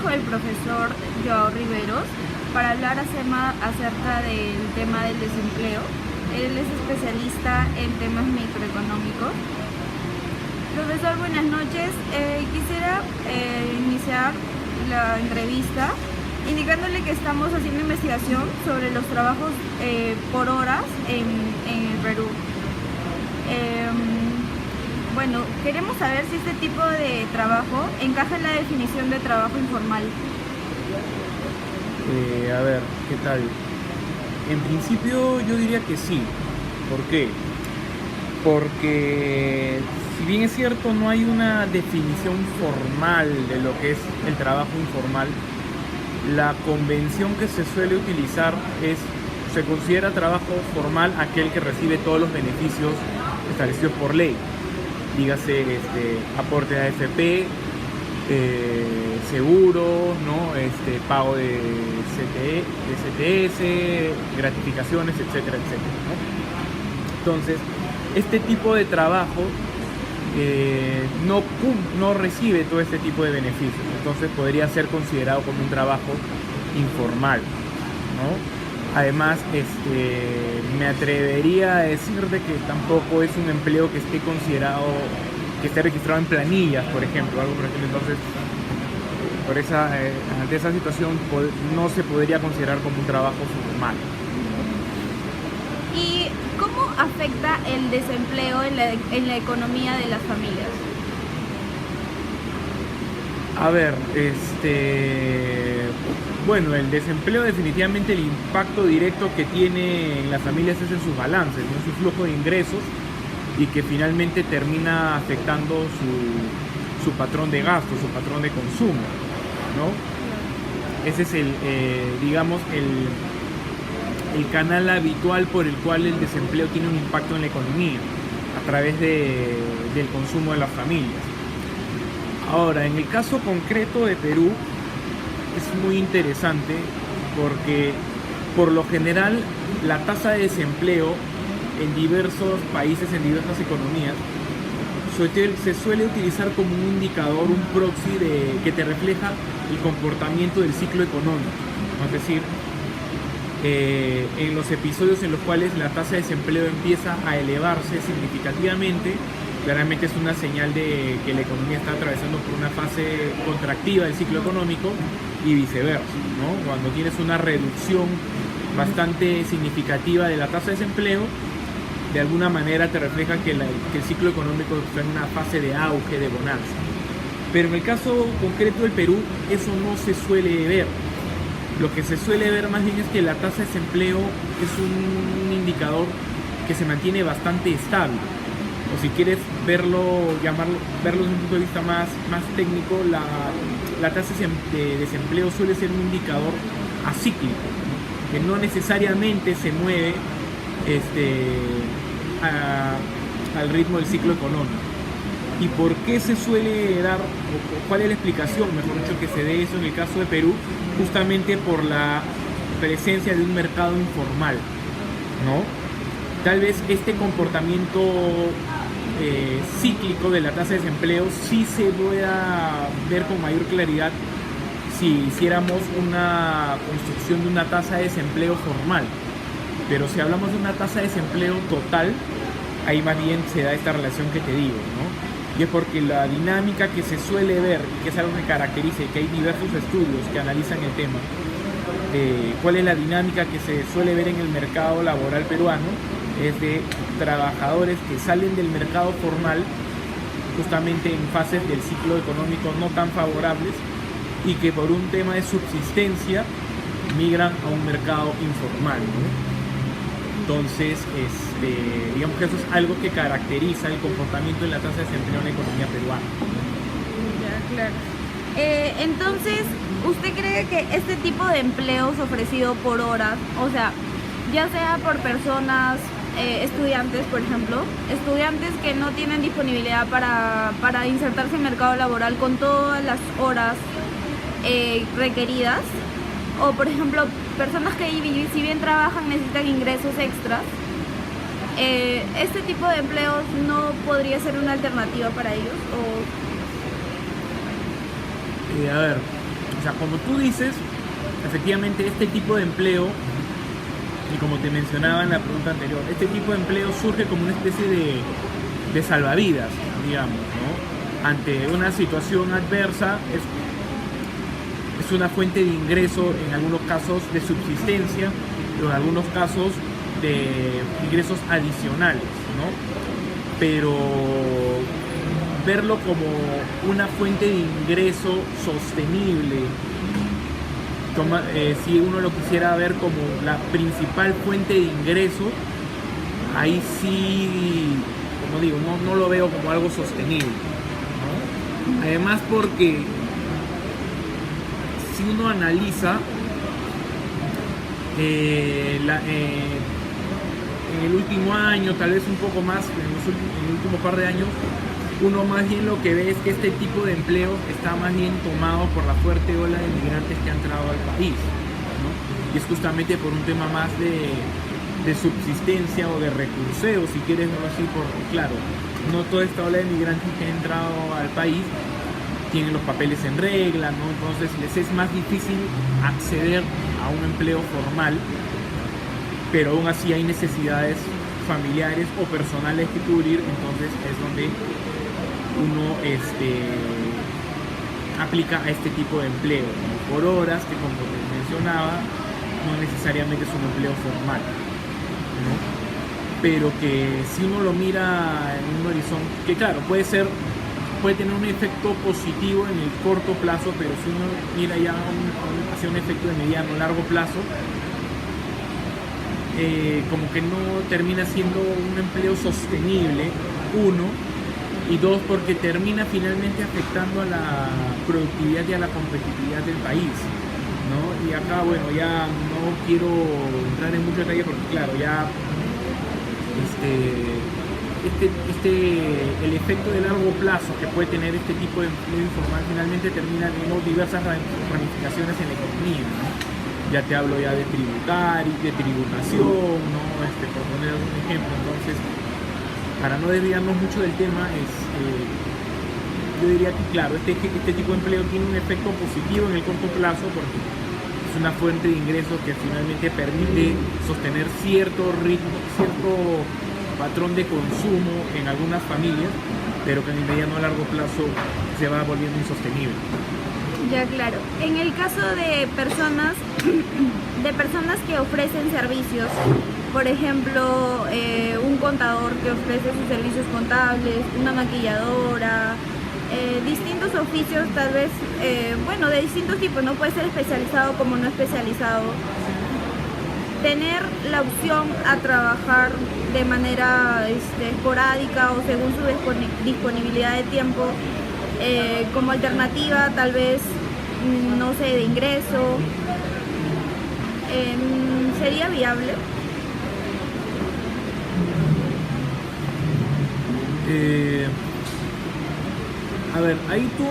con el profesor Joao Riveros para hablar acerca del tema del desempleo. Él es especialista en temas microeconómicos. Profesor, buenas noches. Quisiera iniciar la entrevista indicándole que estamos haciendo investigación sobre los trabajos por horas en el Perú. Bueno, queremos saber si este tipo de trabajo encaja en la definición de trabajo informal. A ver, ¿qué tal? En principio yo diría que sí. ¿Por qué? Porque si bien es cierto no hay una definición formal de lo que es el trabajo informal, la convención que se suele utilizar se considera trabajo formal aquel que recibe todos los beneficios establecidos por ley. Dígase aporte a AFP, seguro, ¿no? Pago de CTS, gratificaciones, etcétera, etcétera, ¿no? Entonces, este tipo de trabajo no recibe todo este tipo de beneficios, entonces podría ser considerado como un trabajo informal, ¿no? Además, me atrevería a decirte que tampoco es un empleo que esté considerado, que esté registrado en planillas, por ejemplo, algo por ejemplo. Entonces, ante esa situación no se podría considerar como un trabajo formal. ¿Y cómo afecta el desempleo en la economía de las familias? A ver, bueno, el desempleo definitivamente el impacto directo que tiene en las familias es en sus balances, ¿no? En su flujo de ingresos, y que finalmente termina afectando su patrón de gasto, su patrón de consumo, ¿no? Ese es el canal habitual por el cual el desempleo tiene un impacto en la economía, a través del consumo de las familias. Ahora, en el caso concreto de Perú, es muy interesante porque por lo general la tasa de desempleo en diversos países, en diversas economías, se suele utilizar como un indicador, un proxy que te refleja el comportamiento del ciclo económico, ¿no? Es decir, en los episodios en los cuales la tasa de desempleo empieza a elevarse significativamente, claramente es una señal de que la economía está atravesando por una fase contractiva del ciclo económico, y viceversa, ¿no? Cuando tienes una reducción bastante significativa de la tasa de desempleo, de alguna manera te refleja que el ciclo económico está en una fase de auge, de bonanza. Pero en el caso concreto del Perú, eso no se suele ver. Lo que se suele ver más bien es que la tasa de desempleo es un indicador que se mantiene bastante estable. O si quieres verlo desde un punto de vista más técnico, la tasa de desempleo suele ser un indicador acíclico, ¿no? Que no necesariamente se mueve al ritmo del ciclo económico. ¿Y por qué se suele dar, o cuál es la explicación, mejor dicho, que se dé eso en el caso de Perú? Justamente por la presencia de un mercado informal, ¿no? Tal vez este comportamiento cíclico de la tasa de desempleo sí se pueda ver con mayor claridad si hiciéramos una construcción de una tasa de desempleo formal. Pero si hablamos de una tasa de desempleo total, ahí más bien se da esta relación que te digo, ¿no? Y es porque la dinámica que se suele ver, y que es algo que caracteriza, y que hay diversos estudios que analizan el tema, cuál es la dinámica que se suele ver en el mercado laboral peruano, es de trabajadores que salen del mercado formal justamente en fases del ciclo económico no tan favorables, y que por un tema de subsistencia migran a un mercado informal, ¿no? Entonces, digamos que eso es algo que caracteriza el comportamiento de la tasa de desempleo en la economía peruana. Ya, claro. Entonces, ¿usted cree que este tipo de empleos ofrecido por horas, o sea, ya sea por personas, estudiantes, por ejemplo, estudiantes que no tienen disponibilidad para insertarse en el mercado laboral con todas las horas requeridas, o por ejemplo, personas que si bien trabajan necesitan ingresos extras, este tipo de empleos no podría ser una alternativa para ellos? A ver, O sea, como tú dices, efectivamente este tipo de empleo, y como te mencionaba en la pregunta anterior, este tipo de empleo surge como una especie de salvavidas, digamos, ¿no? Ante una situación adversa, es una fuente de ingreso, en algunos casos de subsistencia, pero en algunos casos de ingresos adicionales, ¿no? Pero verlo como una fuente de ingreso sostenible, si uno lo quisiera ver como la principal fuente de ingreso, ahí sí, como digo, no lo veo como algo sostenible, ¿no? Además porque si uno analiza en el último año, tal vez un poco más, en el último par de años, uno más bien lo que ve es que este tipo de empleo está más bien tomado por la fuerte ola de migrantes que ha entrado al país, ¿no? Y es justamente por un tema más de subsistencia o de recurseo, si quieres verlo así, porque claro, no toda esta ola de migrantes que ha entrado al país tienen los papeles en regla, ¿no? Entonces les es más difícil acceder a un empleo formal, pero aún así hay necesidades familiares o personales que cubrir, entonces es donde uno aplica a este tipo de empleo, ¿no? Por horas, que como te mencionaba, no necesariamente es un empleo formal, ¿no? Pero que si uno lo mira en un horizonte, que claro, puede tener un efecto positivo en el corto plazo, pero si uno mira ya hacia un efecto de mediano, largo plazo, como que no termina siendo un empleo sostenible, uno, y dos, porque termina finalmente afectando a la productividad y a la competitividad del país, ¿no? Y acá, bueno, ya no quiero entrar en mucho detalle porque claro, ya el efecto de largo plazo que puede tener este tipo de empleo informal finalmente termina teniendo diversas ramificaciones en la economía, ¿no? Ya te hablo ya de tributación, ¿no? Por poner algún ejemplo. Entonces, para no desviarnos mucho del tema, yo diría que claro, este tipo de empleo tiene un efecto positivo en el corto plazo porque es una fuente de ingresos que finalmente permite sostener cierto ritmo, cierto patrón de consumo en algunas familias, pero que en el mediano a largo plazo se va volviendo insostenible. Ya, claro. En el caso de personas que ofrecen servicios, por ejemplo, un contador que ofrece sus servicios contables, una maquilladora, distintos oficios tal vez, de distintos tipos, no puede ser especializado como no especializado. Tener la opción a trabajar de manera esporádica o según su disponibilidad de tiempo, como alternativa tal vez, no sé, de ingreso, ¿sería viable? A ver, ahí tú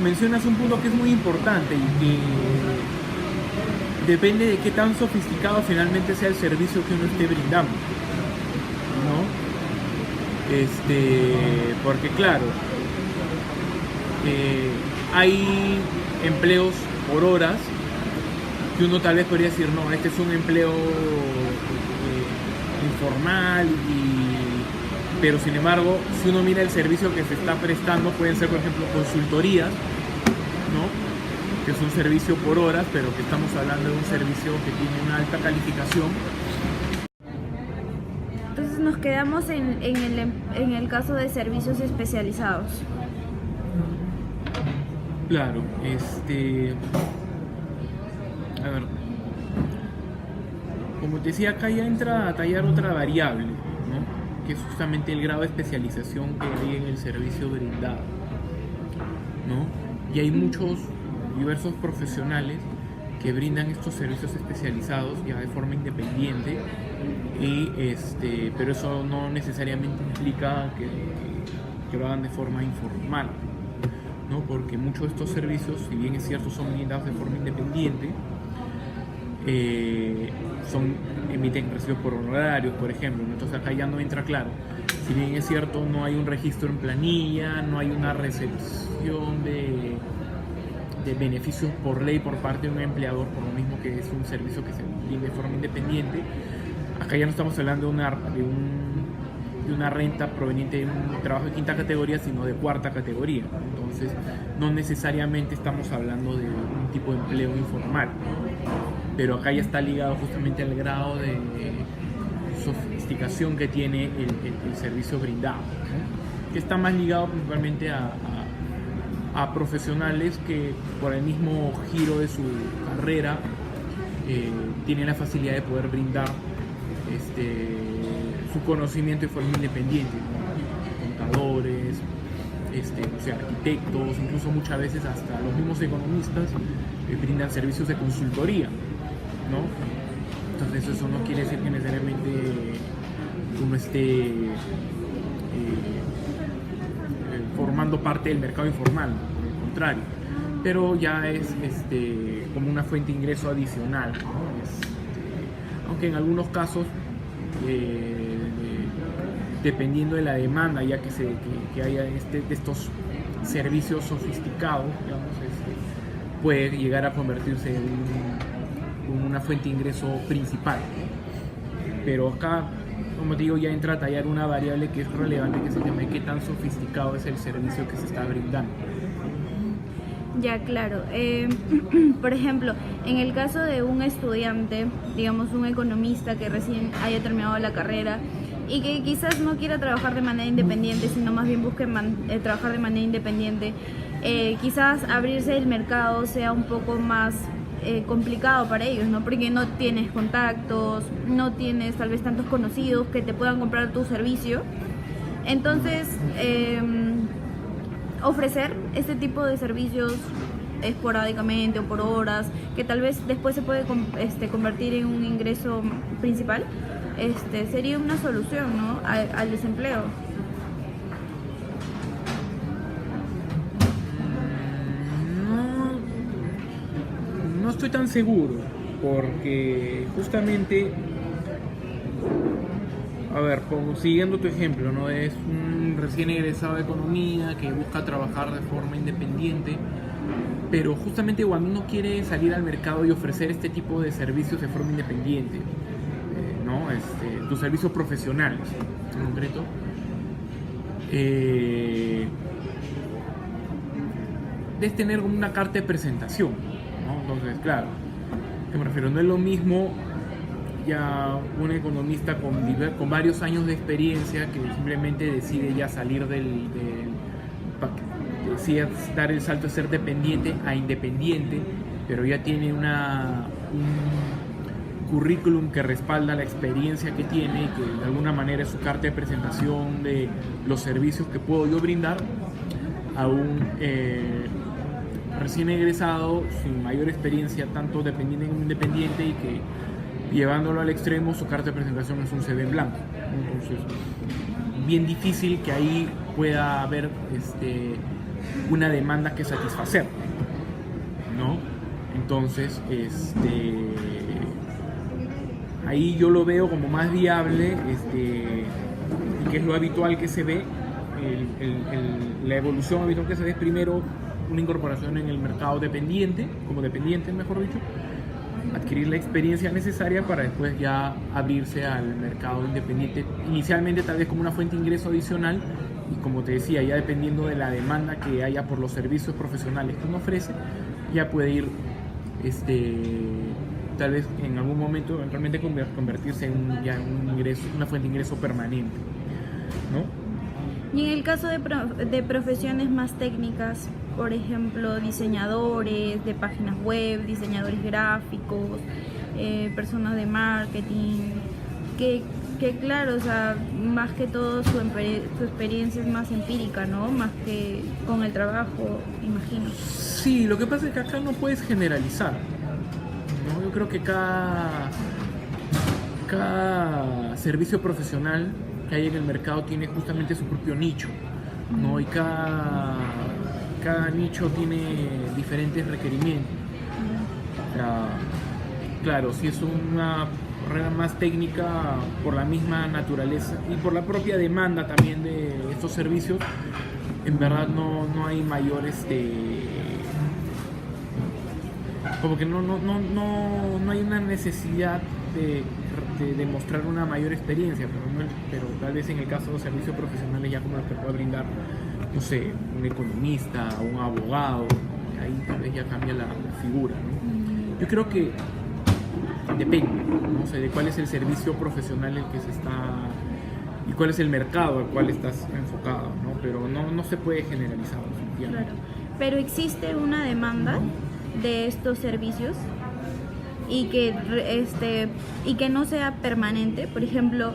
mencionas un punto que es muy importante y que depende de qué tan sofisticado finalmente sea el servicio que uno esté brindando, ¿no? Porque claro, hay empleos por horas que uno tal vez podría decir, no, este es un empleo informal, pero sin embargo, si uno mira el servicio que se está prestando, pueden ser, por ejemplo, consultorías, ¿no? Que es un servicio por horas, pero que estamos hablando de un servicio que tiene una alta calificación. Entonces nos quedamos en el caso de servicios especializados. Claro, a ver, como te decía, acá ya entra a tallar otra variable, ¿no? Que es justamente el grado de especialización que hay en el servicio brindado, ¿no? Y hay muchos diversos profesionales que brindan estos servicios especializados ya de forma independiente, pero eso no necesariamente implica que lo hagan de forma informal, ¿no? Porque muchos de estos servicios, si bien es cierto, son brindados de forma independiente, emiten recibos por honorarios, por ejemplo, ¿no? Entonces acá ya no entra claro. Si bien es cierto, no hay un registro en planilla, no hay una recepción de de beneficios por ley por parte de un empleador, por lo mismo que es un servicio que se brinda de forma independiente. Acá ya no estamos hablando de una renta proveniente de un trabajo de quinta categoría, sino de cuarta categoría. Entonces, no necesariamente estamos hablando de un tipo de empleo informal, pero acá ya está ligado justamente al grado de sofisticación que tiene el servicio brindado, ¿no? Que está más ligado principalmente a profesionales que por el mismo giro de su carrera tienen la facilidad de poder brindar su conocimiento de forma independiente, ¿no? Contadores, arquitectos, incluso muchas veces hasta los mismos economistas brindan servicios de consultoría, ¿no? Entonces eso no quiere decir que necesariamente uno esté formando parte del mercado informal, por el contrario, pero ya es como una fuente de ingreso adicional, ¿no? Aunque en algunos casos dependiendo de la demanda, ya que haya estos servicios sofisticados, digamos, puede llegar a convertirse en una fuente de ingreso principal. Pero acá, como te digo, ya entra a tallar una variable que es relevante, que se llama qué tan sofisticado es el servicio que se está brindando. Ya, claro. Por ejemplo, en el caso de un estudiante, digamos un economista que recién haya terminado la carrera y que quizás no quiera trabajar de manera independiente, sino más bien busque trabajar de manera independiente, quizás abrirse el mercado sea un poco más complicado para ellos, ¿no? Porque no tienes contactos, no tienes tal vez tantos conocidos que te puedan comprar tu servicio. Entonces, ofrecer este tipo de servicios esporádicamente o por horas, que tal vez después se puede convertir en un ingreso principal, sería una solución, ¿no? al desempleo. No estoy tan seguro, porque justamente, a ver, siguiendo tu ejemplo, ¿no? Es un recién egresado de economía que busca trabajar de forma independiente, pero justamente cuando uno quiere salir al mercado y ofrecer este tipo de servicios de forma independiente, ¿no? Tus servicios profesionales en concreto, debes tener una carta de presentación, ¿no? Entonces, claro, me refiero, no es lo mismo ya un economista con varios años de experiencia que simplemente decide ya salir decide dar el salto de ser dependiente a independiente, pero ya tiene un currículum que respalda la experiencia que tiene y que de alguna manera es su carta de presentación de los servicios que puedo yo brindar a un recién egresado sin mayor experiencia, tanto dependiente como independiente, y que llevándolo al extremo su carta de presentación es un CV en blanco. Entonces, bien difícil que ahí pueda haber una demanda que satisfacer, ¿no? Entonces, ahí yo lo veo como más viable, y que es lo habitual que se ve, la evolución habitual que se ve es primero una incorporación en el mercado dependiente, como dependiente mejor dicho, adquirir la experiencia necesaria para después ya abrirse al mercado independiente, inicialmente tal vez como una fuente de ingreso adicional, y como te decía, ya dependiendo de la demanda que haya por los servicios profesionales que uno ofrece, ya puede ir tal vez en algún momento eventualmente convertirse en un ingreso, una fuente de ingreso permanente, ¿no? Y en el caso de profesiones más técnicas, por ejemplo, diseñadores de páginas web, diseñadores gráficos, personas de marketing, que claro, o sea, más que todo su experiencia es más empírica, ¿no? Más que con el trabajo, imagino. Sí, lo que pasa es que acá no puedes generalizar, ¿no? Yo creo que cada servicio profesional que hay en el mercado tiene justamente su propio nicho, ¿no? Y cada nicho tiene diferentes requerimientos. O sea, claro, si es una carrera más técnica, por la misma naturaleza y por la propia demanda también de estos servicios, en verdad no hay mayor como que no hay una necesidad de demostrar una mayor experiencia, pero tal vez en el caso de los servicios profesionales ya como los que puede brindar, no sé, un economista, un abogado, ahí tal vez ya cambia la figura, ¿no? Yo creo que depende, ¿no? O sea, de cuál es el servicio profesional el que se está y cuál es el mercado al cual estás enfocado, ¿no? Pero no se puede generalizar, definitivamente. Claro. Pero existe una demanda de estos servicios y que no sea permanente. Por ejemplo,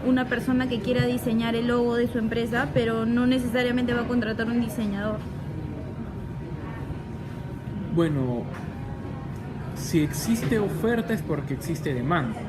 una persona que quiera diseñar el logo de su empresa, pero no necesariamente va a contratar un diseñador. Bueno, si existe oferta es porque existe demanda.